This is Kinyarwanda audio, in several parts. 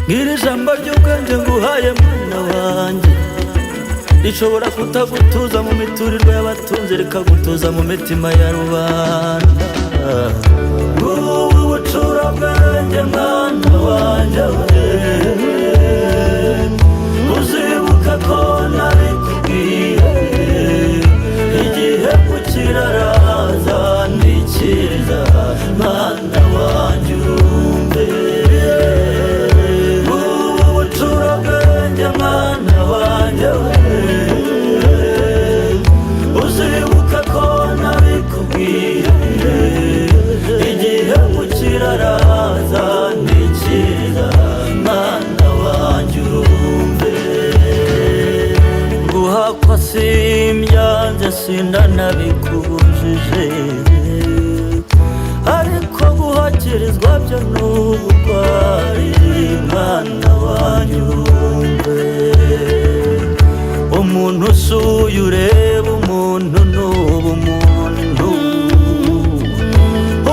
Ngiri jambo ry'ubwenge nguhaye mwana wanjye, rishobora kutagutuza mu miturirwa y'abatunzi, rikagutuza mu mitima ya rubanda. Ngubu bucurabwenge mwana wanjye we, uzibuka ko nabikubwiye, igihe kukiraraza ntikiza mwana wanjye urumve. Ngubu bucurabwenge mwana wanjye we, uzibuka ko nabikubwiye, igihe kukiraraza ntikiza mwana wanjye urumve. Guhakwa simbyanze sindanabikubujije, ariko guhakirizwa byo n'ubugwari mwana wanjye urumve. Umuntu usuye ureba umuntu n'ubumuntu,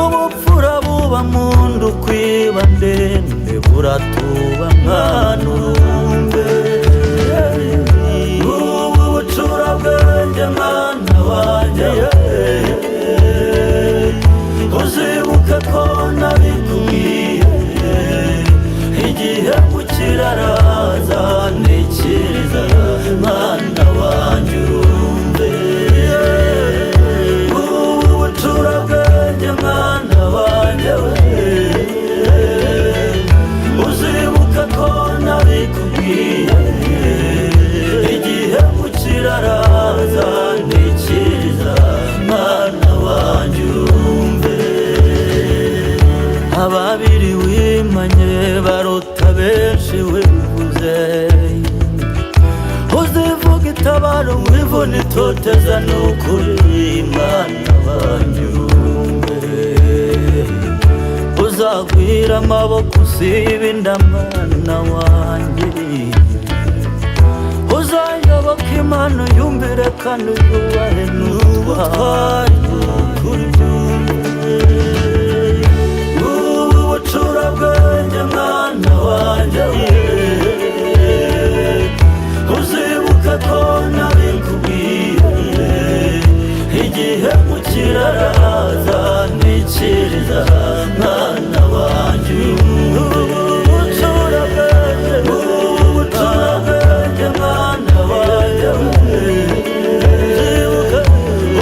ubupfura buba mundu kwiba ndende buratuba mwana urumve. Ubu bucurabwenge mwana wanjye, uzibuka ko nabikubwiye, igihe kukiraraza ntikiza mwana wanjye urumve. Ubu bucurabwenge mwana wanjye we, uzibuka ko nabikubwiye, igihe kukiraraza ntikiza mwana wanjye urumve. Ababiri wimanye baruta benshi wivuze, uzivuga itabaro wivuna itoteza n'ukuri mwana wanjye urumve. Uzagwira amaboko usiba inda mwana wanjye, uzayoboka Imana yumvire kandi yubahe n'ubutwari ukuri byumve. Ubu bucurabwenge mwana wanjye we, uzibuka ko nabikubwiye, igihe kukiraraza ntikiriza mwana wanjye urumve. Ubu bucurabwenge mwana wanjye we,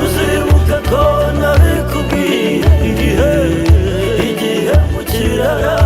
uzibuka ko nabikubwiye, igihe kukiraraza